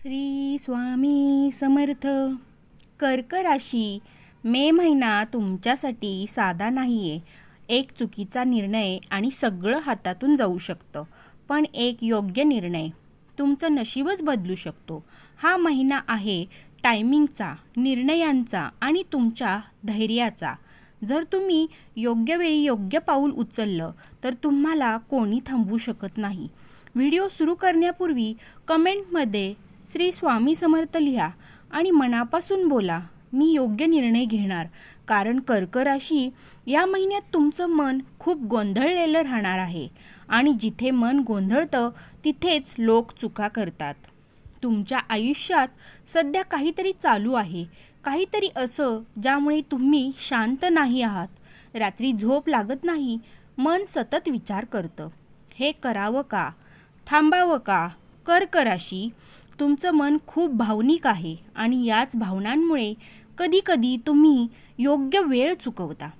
श्री स्वामी समर्थ. कर्क राशी, मे महिना तुमच्यासाठी साधा नाही आहे. एक चुकीचा निर्णय आणि सगळं हातातून जाऊ शकतं, पण एक योग्य निर्णय तुमचं नशीबच बदलू शकतो. हा महिना आहे टायमिंगचा, निर्णयांचा आणि तुमच्या धैर्याचा. जर तुम्ही योग्य वेळी योग्य पाऊल उचललं तर तुम्हाला कोणी थांबवू शकत नाही. व्हिडिओ सुरू करण्यापूर्वी कमेंटमध्ये श्री स्वामी समर्थ लिहा आणि मनापासून बोला, मी योग्य निर्णय घेणार. कारण कर्क राशी, या महिन्यात तुमचं मन खूप गोंधळलेलं राहणार आहे आणि जिथे मन गोंधळतं तिथेच लोक चुका करतात. तुमच्या आयुष्यात सध्या काहीतरी चालू आहे, काहीतरी असं ज्यामुळे तुम्ही शांत नाही आहात. रात्री झोप लागत नाही, मन सतत विचार करतं, हे करावं का, थांबावं का. कर्क राशी, तुमचं मन खूप भावनिक आहे आणि याच भावनांमुळे कधीकधी तुम्ही योग्य वेळ चुकवता.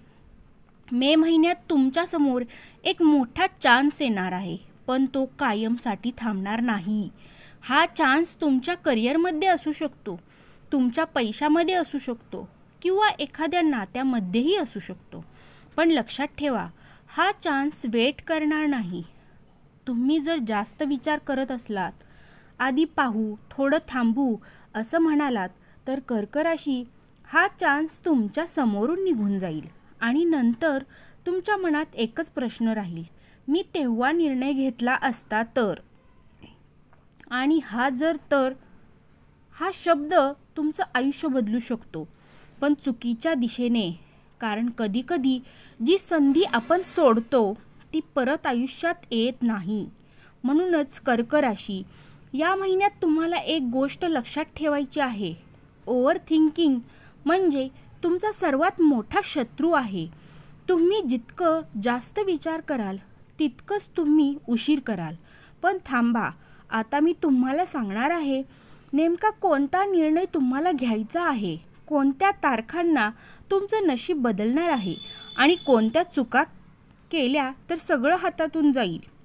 मे महिन्यात तुमच्यासमोर एक मोठा चान्स येणार आहे, पण तो कायमसाठी थांबणार नाही. हा चान्स तुमच्या करिअरमध्ये असू शकतो, तुमच्या पैशामध्ये असू शकतो किंवा एखाद्या नात्यामध्येही असू शकतो. पण लक्षात ठेवा, हा चान्स वेट करणार नाही. तुम्ही जर जास्त विचार करत असलात, आधी पाहू, थोडं थांबू असं म्हणालात, तर कर्क राशी, हा चान्स तुमच्या समोरून निघून जाईल आणि नंतर तुमच्या मनात एकच प्रश्न राहील, मी तेव्हा निर्णय घेतला असता तर. आणि हा शब्द तुमचं आयुष्य बदलू शकतो, पण चुकीच्या दिशेने. कारण कधीकधी जी संधी आपण सोडतो ती परत आयुष्यात येत नाही. म्हणूनच कर्क राशी, या महिन्यात तुम्हाला एक गोष्ट लक्षात ठेवायची आहे. ओव्हर थिंकिंग म्हणजे तुमचा सर्वात मोठा शत्रू आहे. तुम्ही जितकं जास्त विचार कराल तितकंच तुम्ही उशीर कराल. पण थांबा, आता मी तुम्हाला सांगणार आहे नेमका कोणता निर्णय तुम्हाला घ्यायचा आहे, कोणत्या तारखांना तुमचं नशीब बदलणार आहे आणि कोणत्या चुका केल्या तर सगळं हातातून जाईल.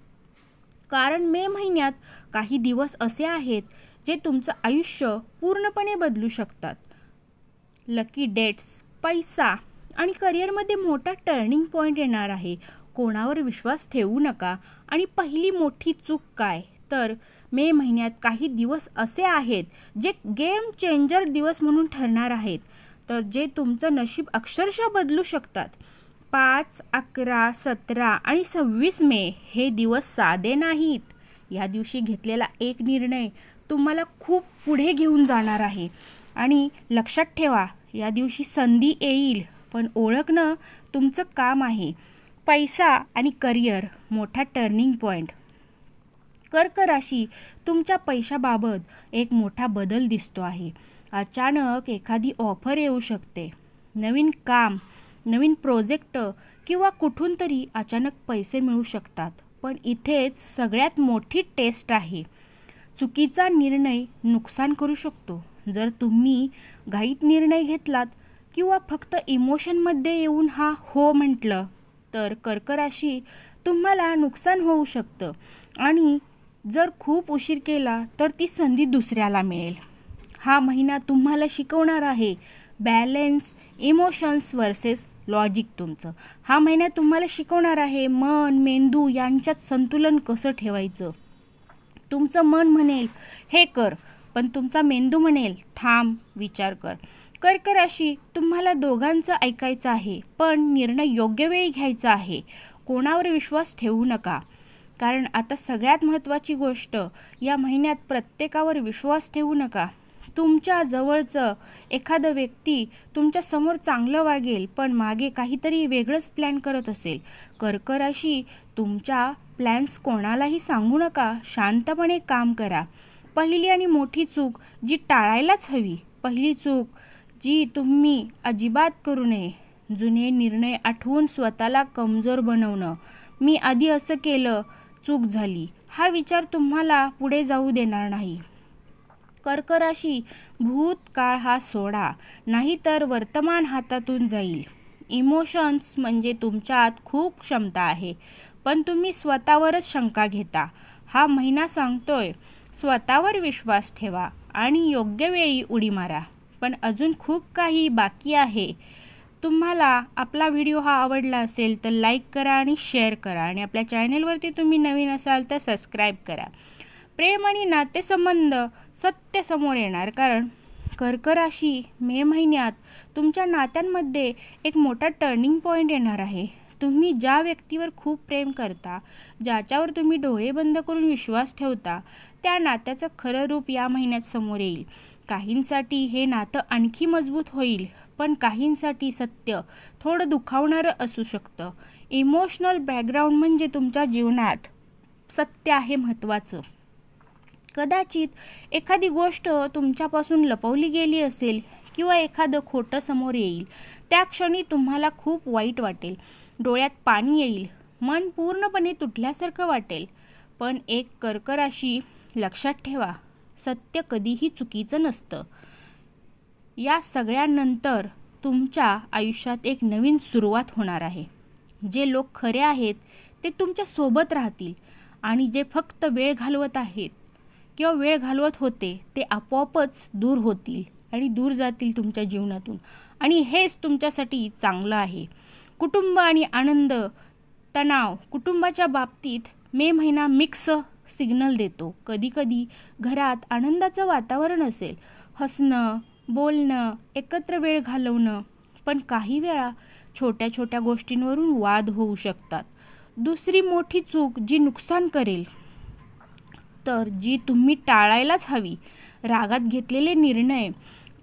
कारण मे महिन्यात काही दिवस असे आहेत जे तुमचं आयुष्य पूर्णपणे बदलू शकतात. लकी डेट्स, पैसा आणि करिअरमध्ये मोठा टर्निंग पॉईंट येणार आहे. कोणावर विश्वास ठेवू नका. आणि पहिली मोठी चूक काय, तर मे महिन्यात काही दिवस असे आहेत जे गेम चेंजर दिवस म्हणून ठरणार आहेत, तर जे तुमचं नशीब अक्षरशः बदलू शकतात. 5, 11, 17 आणि 26 मे हे दिवस साधे नाहीत. या दिवशी घेतलेला एक निर्णय तुम्हाला खूप पुढे घेऊन जाणार आहे. आणि लक्षात ठेवा, या दिवशी संधी येईल, पण ओळखणं तुमचं काम आहे. पैसा आणि करिअर, मोठा टर्निंग पॉईंट. कर्क राशी, तुमच्या पैशाबाबत एक मोठा बदल दिसतो आहे. अचानक एखादी ऑफर येऊ शकते, नवीन काम, नवीन प्रोजेक्ट किंवा कुठून तरी अचानक पैसे मिळू शकतात. पण इथेच सगळ्यात मोठी टेस्ट आहे. चुकीचा निर्णय नुकसान करू शकतो. जर तुम्ही घाईत निर्णय घेतलात किंवा फक्त इमोशनमध्ये येऊन हो म्हटलं, तर कर्क राशी, तुम्हाला नुकसान होऊ शकतं. आणि जर खूप उशीर केला तर ती संधी दुसऱ्याला मिळेल. हा महिना तुम्हाला शिकवणार आहे बॅलेन्स, इमोशन्स वर्सेस लॉजिक. तुमचं हा महिना तुम्हाला शिकवणार आहे मन, मेंदू यांच्यात संतुलन कसं ठेवायचं. तुमचं मन म्हणेल हे कर, पण तुमचा मेंदू म्हणेल थांब, विचार कर. कर्क राशी, तुम्हाला दोघांचं ऐकायचं आहे, पण निर्णय योग्य वेळी घ्यायचा आहे. कोणावर विश्वास ठेवू नका. कारण आता सगळ्यात महत्त्वाची गोष्ट, या महिन्यात प्रत्येकावर विश्वास ठेवू नका. तुमच्या जवळचं एखादं व्यक्ती तुमच्या समोर चांगलं वागेल, पण मागे काहीतरी वेगळंच प्लॅन करत असेल. कर्क राशी, तुमच्या प्लॅन्स कोणालाही सांगू नका. शांतपणे काम करा. पहिली आणि मोठी चूक जी टाळायलाच हवी, पहिली चूक जी तुम्ही अजिबात करू नये, जुने निर्णय आठवून स्वतःला कमजोर बनवणं. मी आधी असं केलं, चूक झाली, हा विचार तुम्हाला पुढे जाऊ देणार नाही. कर्क राशी, भूतकाळ हा सोडा, नाहीतर वर्तमान हातातून जाईल. इमोशन्स म्हणजे तुमच्यात खूप क्षमता आहे, पण तुम्ही स्वतःवरच शंका घेता. हा महिना सांगतोय स्वतःवर विश्वास ठेवा आणि योग्य वेळी उडी मारा. पण अजून खूप काही बाकी आहे. तुम्हाला आपला व्हिडिओ हा आवडला असेल तर लाईक करा आणि शेअर करा आणि आपल्या चॅनलवरती तुम्ही नवीन असाल तर सबस्क्राईब करा. प्रेम आणि नातेसंबंध सत्य समोर येणार, कारण कर्क राशी मे महिन्यात तुमच्या नात्यांमध्ये एक मोठा टर्निंग पॉईंट येणार आहे. तुम्ही ज्या व्यक्तीवर खूप प्रेम करता, ज्याच्यावर तुम्ही डोळे बंद करून विश्वास ठेवता, त्या नात्याचं खरं रूप या महिन्यात समोर येईल. काहींसाठी हे नातं आणखी मजबूत होईल, पण काहींसाठी सत्य थोडं दुखावणारं असू शकतं. इमोशनल बॅकग्राऊंड म्हणजे तुमच्या जीवनात सत्य आहे महत्त्वाचं. कदाचित एखादी गोष्ट तुमच्यापासून लपवली गेली असेल किंवा एखादं खोटं समोर येईल. त्या क्षणी तुम्हाला खूप वाईट वाटेल, डोळ्यात पाणी येईल, मन पूर्णपणे तुटल्यासारखं वाटेल. पण एक कर्क राशी लक्षात ठेवा, सत्य कधीही चुकीचं नसतं. या सगळ्यानंतर तुमच्या आयुष्यात एक नवीन सुरुवात होणार आहे. जे लोक खरे आहेत ते तुमच्या सोबत राहतील आणि जे फक्त वेळ घालवत आहेत किंवा वेळ घालवत होते ते आपोआपच दूर होतील आणि दूर जातील तुमच्या जीवनातून. आणि हेच तुमच्यासाठी चांगलं आहे. कुटुंब आणि आनंद, तणाव. कुटुंबाच्या बाबतीत मे महिना मिक्स सिग्नल देतो. कधीकधी घरात आनंदाचं वातावरण असेल, हसणं, बोलणं, एकत्र वेळ घालवणं. पण काही वेळा छोट्या छोट्या गोष्टींवरून वाद होऊ शकतात. दुसरी मोठी चूक जी नुकसान करेल, तर जी तुम्ही टाळायलाच हवी. रागात घेतलेले निर्णय.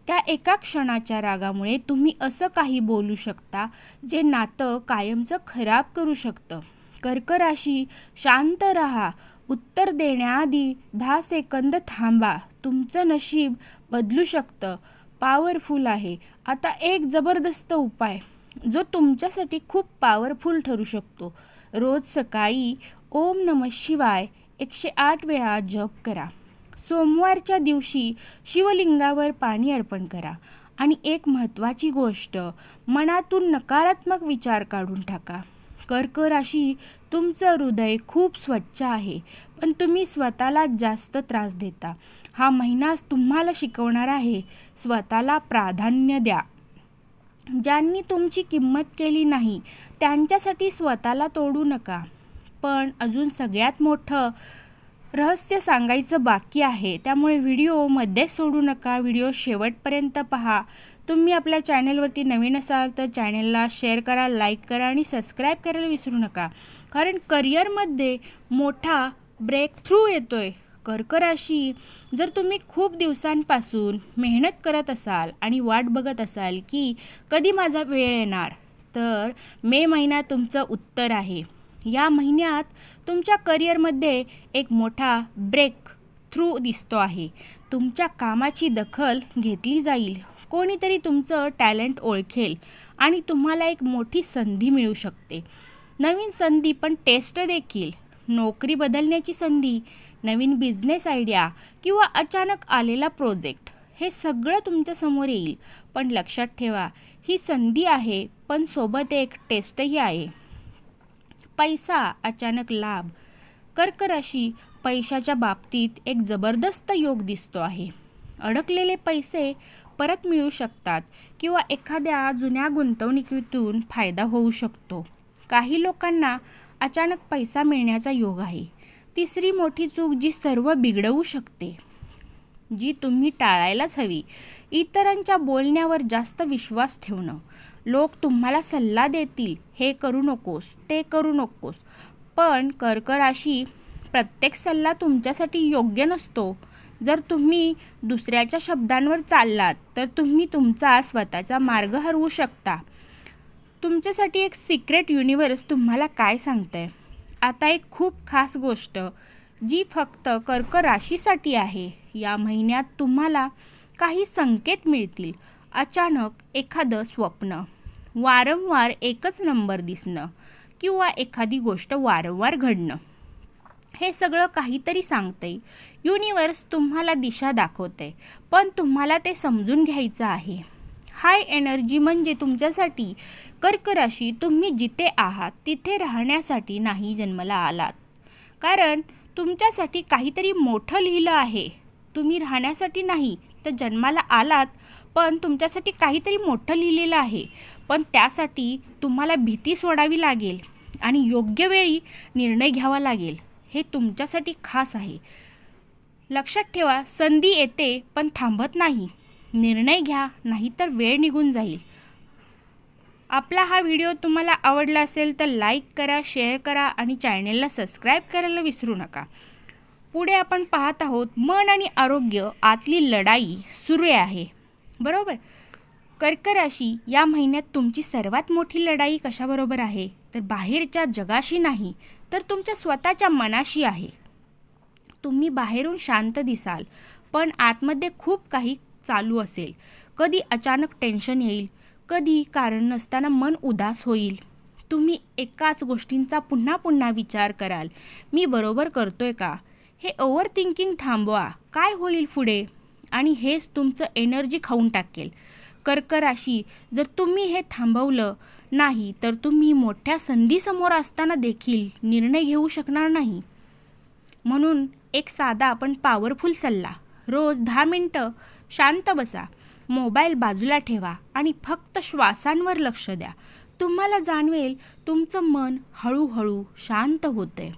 त्या एका क्षणाच्या रागामुळे तुम्ही असं काही बोलू शकता जे नातं कायमचं खराब करू शकतं. कर्क राशी, शांत राहा. उत्तर देण्याआधी 10 सेकंद थांबा. तुमचं नशीब बदलू शकतं. पॉवरफुल आहे. आता एक जबरदस्त उपाय जो तुमच्यासाठी खूप पॉवरफुल ठरू शकतो. रोज सकाळी ओम नमः शिवाय 108 वेळा जप करा. सोमवारच्या दिवशी शिवलिंगावर पाणी अर्पण करा. आणि एक महत्त्वाची गोष्ट, मनातून नकारात्मक विचार काढून टाका. कर्क राशी, तुमचं हृदय खूप स्वच्छ आहे, पण तुम्ही स्वतःला जास्त त्रास देता. हा महिना तुम्हाला शिकवणार आहे, स्वतःला प्राधान्य द्या. ज्यांनी तुमची किंमत केली नाही त्यांच्यासाठी स्वतःला तोडू नका. पण अजून सगळ्यात मोठं रहस्य सांगायचं बाकी आहे, त्यामुळे व्हिडिओ मध्येच सोडू नका. व्हिडिओ शेवटपर्यंत पहा. तुम्ही आपल्या चॅनलवरती नवीन असाल तर चॅनलला शेअर करा, लाईक करा आणि सबस्क्राईब करायला विसरू नका, कारण करिअरमध्ये मोठा ब्रेक थ्रू येतोय. कर्क राशी, जर तुम्ही खूप दिवसांपासून मेहनत करत असाल आणि वाट बघत असाल की कधी माझा वेळ येणार, तर मे महिना तुमचं उत्तर आहे. या महिन्यात तुमच्या करिअरमध्ये एक मोठा ब्रेक थ्रू दिसतो आहे. तुमच्या कामाची दखल घेतली जाईल. कोणीतरी तुमचं टॅलेंट ओळखेल आणि तुम्हाला एक मोठी संधी मिळू शकते. नवीन संधी, पण टेस्ट देखील. नोकरी बदलण्याची संधी, नवीन बिझनेस आयडिया किंवा अचानक आलेला प्रोजेक्ट, हे सगळं तुमच्यासमोर येईल. पण लक्षात ठेवा, ही संधी आहे, पण सोबत एक टेस्टही आहे. पैसा, अचानक लाभ. कर्क राशी, पैशाच्या बाबतीत एक जबरदस्त योग दिसतो आहे. अडकलेले पैसे परत मिळू शकतात किंवा एखाद्या जुन्या गुंतवणुकीतून फायदा होऊ शकतो. काही लोकांना अचानक पैसा मिळण्याचा योग आहे. तिसरी मोठी चूक जी सर्व बिघडवू शकते, जी तुम्ही टाळायलाच हवी, इतरांच्या बोलण्यावर जास्त विश्वास ठेवणं. लोक तुम्हाला सल्ला देतील, हे करू नकोस, ते करू नकोस. पण कर्क राशी, प्रत्येक सल्ला तुमच्यासाठी योग्य नसतो. जर तुम्ही दुसऱ्याच्या शब्दांवर चाललात तर तुम्ही तुमचा स्वतःचा मार्ग हरवू शकता. तुमच्यासाठी एक सिक्रेट युनिव्हर्स तुम्हाला काय सांगतंय. आता एक खूप खास गोष्ट जी फक्त कर्क राशीसाठी आहे. या महिन्यात तुम्हाला काही संकेत मिळतील. अचानक एखादं स्वप्न, वारंवार एकच नंबर दिसणं किंवा एखादी गोष्ट वारंवार घडणं, हे सगळं काहीतरी सांगतंय. युनिव्हर्स तुम्हाला दिशा दाखवतंय, पण तुम्हाला ते समजून घ्यायचं आहे. हाय एनर्जी म्हणजे तुमच्यासाठी कर्क राशी, तुम्ही जिथे आहात तिथे राहण्यासाठी नाही जन्माला आलात, कारण तुमच्यासाठी काहीतरी मोठं लिहिलं आहे. तुम्ही राहण्यासाठी नाही तर जन्माला आलात, पण तुमच्यासाठी काहीतरी मोठं लिहिलेलं आहे. पण त्यासाठी तुम्हाला भीती सोडावी लागेल आणि योग्य वेळी निर्णय घ्यावा लागेल. हे तुमच्यासाठी खास आहे. लक्षात ठेवा, संधी येते पण थांबत नाही. निर्णय घ्या, नाहीतर वेळ निघून जाईल. आपला हा व्हिडिओ तुम्हाला आवडला असेल तर लाईक करा, शेअर करा आणि चॅनेलला सबस्क्राईब करायला विसरू नका. पुढे आपण पाहत आहोत मन आणि आरोग्य आतली लढाई सुरू आहे. बरोबर. कर्क राशी, या महिन्यात तुमची सर्वात मोठी लढाई कशाबरोबर आहे? तर बाहेरच्या जगाशी नाही, तर तुमच्या स्वतःच्या मनाशी आहे. तुम्ही बाहेरून शांत दिसाल, पण आतमध्ये खूप काही चालू असेल. कधी अचानक टेन्शन येईल, कधी कारण नसताना मन उदास होईल. तुम्ही एकाच गोष्टींचा पुन्हा पुन्हा विचार कराल. मी बरोबर करतोय का? हे ओव्हर थिंकिंग थांबवा. काय होईल पुढे? आणि हेच तुमचं एनर्जी खाऊन टाकेल. कर्क राशी, जर तुम्ही हे थांबवलं नाही तर तुम्ही मोठ्या संधीसमोर असताना देखील निर्णय घेऊ शकणार नाही. म्हणून एक साधा पण पॉवरफुल सल्ला. रोज 10 मिनिटं शांत बसा. मोबाईल बाजूला ठेवा आणि फक्त श्वासांवर लक्ष द्या. तुम्हाला जाणवेल तुमचं मन हळूहळू शांत होतंय.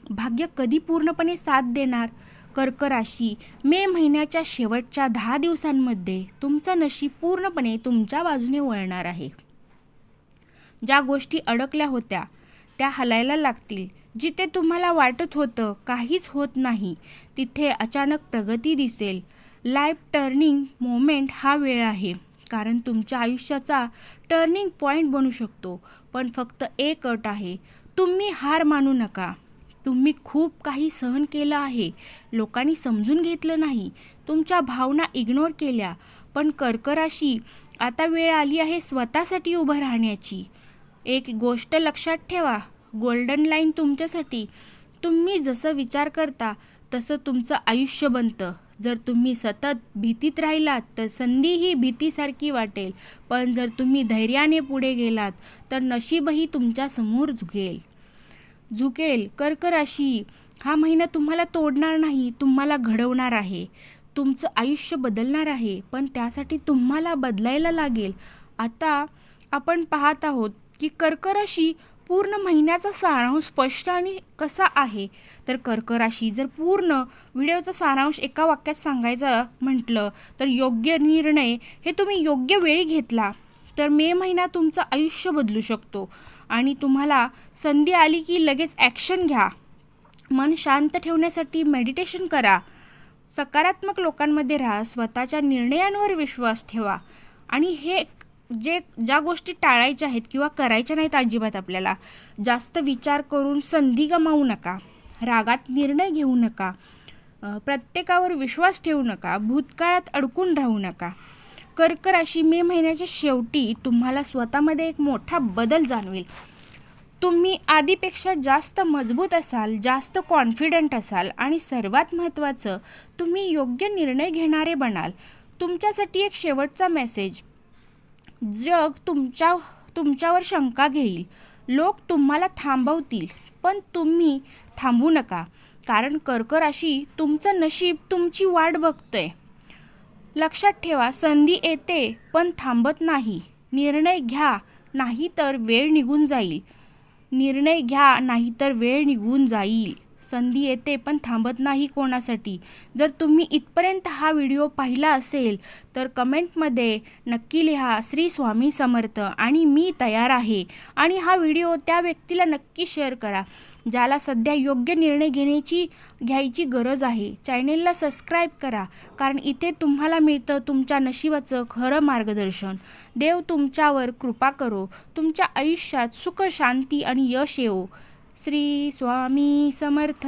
भाग्य कधी पूर्णपणे साथ देणार? कर्क राशी, मे महिन्याच्या शेवटच्या 10 दिवसांमध्ये तुमचं नशीब पूर्णपणे तुमच्या बाजूने वळणार आहे. ज्या गोष्टी अडकल्या होत्या त्या हलायला लागतील. जिथे तुम्हाला वाटत होतं काहीच होत नाही, तिथे अचानक प्रगती दिसेल. लाईफ टर्निंग मोमेंट हा वेळ आहे, कारण तुमच्या आयुष्याचा टर्निंग पॉईंट बनू शकतो. पण फक्त एक अट आहे, तुम्ही हार मानू नका. तुम्ही खूप काही सहन केलं आहे, लोकांनी समजून घेतलं नाही, तुमच्या भावना इग्नोर केल्या. पण कर्क राशी, आता वेळ आली आहे स्वतःसाठी उभं राहण्याची. एक गोष्ट लक्षात ठेवा, गोल्डन लाईन तुमच्यासाठी. तुम्ही जसं विचार करता तसं तुमचं आयुष्य बनतं. जर तुम्ही सतत भीतीत राहिलात तर संधीही भीतीसारखी वाटेल, पण जर तुम्ही धैर्याने पुढे गेलात तर नशीबही तुमच्या समोर झुकेल. कर्क राशी, हा महिना तुम्हाला तोडणार नाही, तुम्हाला घडवणार आहे. तुमचं आयुष्य बदलणार आहे, पण त्यासाठी तुम्हाला बदलायला लागेल. आता आपण पाहत आहोत की कर्क राशी पूर्ण महिन्याचा सारांश स्पष्ट आणि कसा आहे. तर कर्क राशी, जर पूर्ण व्हिडिओचा सारांश एका वाक्यात सांगायचं म्हटलं तर योग्य निर्णय हे तुम्ही योग्य वेळी घेतला तर मे महिना तुमचं आयुष्य बदलू शकतो. आणि तुम्हाला संधी आली की लगेच ॲक्शन घ्या. मन शांत ठेवण्यासाठी मेडिटेशन करा. सकारात्मक लोकांमध्ये राहा. स्वतःच्या निर्णयांवर विश्वास ठेवा. आणि ज्या गोष्टी टाळायच्या आहेत किंवा करायच्या नाहीत अजिबात, आपल्याला जास्त विचार करून संधी गमावू नका. रागात निर्णय घेऊ नका. प्रत्येकावर विश्वास ठेवू नका. भूतकाळात अडकून राहू नका. कर्क राशी, मे महिन्याच्या शेवटी तुम्हाला स्वतःमध्ये एक मोठा बदल जाणवेल. तुम्ही आधीपेक्षा जास्त मजबूत असाल, जास्त कॉन्फिडंट असाल आणि सर्वात महत्त्वाचं, तुम्ही योग्य निर्णय घेणारे बनाल. तुमच्यासाठी एक शेवटचा मेसेज. जग तुमच्यावर शंका घेईल. लोक तुम्हाला थांबवतील, पण तुम्ही थांबू नका. कारण कर्क राशी, तुमचं नशीब तुमची वाट बघतंय. लक्षात ठेवा, संधी येते पण थांबत नाही. निर्णय घ्या, नाहीतर वेळ निघून जाईल. संधी येते पण थांबत नाही कोणासाठी. जर तुम्ही इथपर्यंत हा व्हिडिओ पाहिला असेल तर कमेंटमध्ये नक्की लिहा श्री स्वामी समर्थ आणि मी तयार आहे. आणि हा व्हिडिओ त्या व्यक्तीला नक्की शेअर करा ज्याला सध्या योग्य निर्णय घ्यायची गरज आहे. चॅनेलला सबस्क्राईब करा, कारण इथे तुम्हाला मिळतं तुमच्या नशिबाचं खरं मार्गदर्शन. देव तुमच्यावर कृपा करो. तुमच्या आयुष्यात सुख, शांती आणि यश येवो. श्री स्वामी समर्थ.